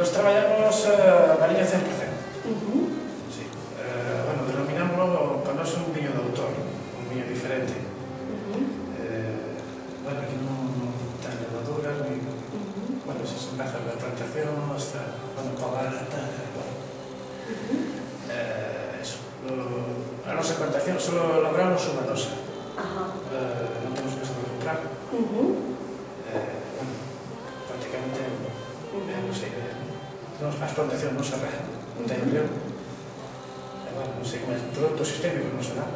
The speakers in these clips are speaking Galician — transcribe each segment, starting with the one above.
Nos traballamos a liña 100%. Sí. Bueno, denominámoslo para nós un viño de autor, un viño diferente. Bueno, aquí non ten levaduras, ni... Bueno, se empeza da plantación hasta cando pagar, eso. A nosa plantación só elaboramos unha dosa. Non temos que saber comprar. Bueno, prácticamente, non sei, as plantacións non se arrejan, non teñen riego. Bueno, non sei como é, produto sistémico non será.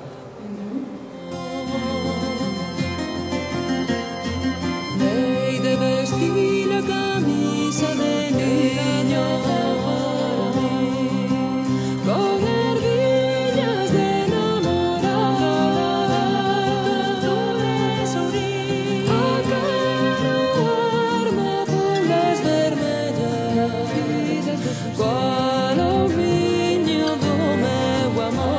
Lei de vestir la camisa de niño con hervillas de enamorar, flores orín a arma bolas vermellas, cual o viño do meu amor.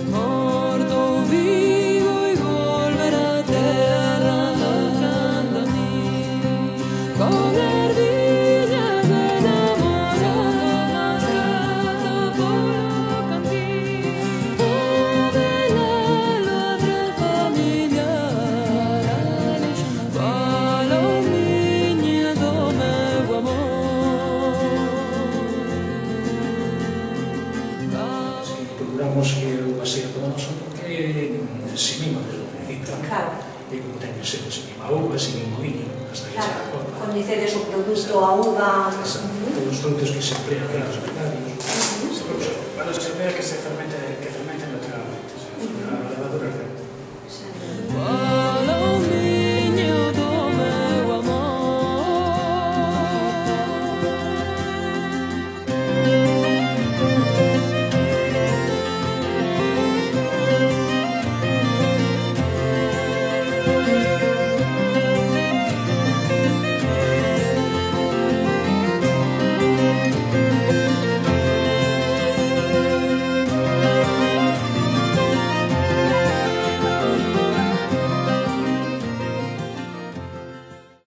Morto vivo e volver a terra canta a mí con hervillas de enamorar, por o cantín o velalo de familiar, cual o viño do meu amor. Procuramos que o paseo todo noso porque se mima desde o principio. Claro. E como ten que ser, se mima a uva, se mima o viño, hasta que chega a copa. Coñecedes o produto, a uva... Todos os produtos que se emplean para os mercados. Para se emplea que se fermente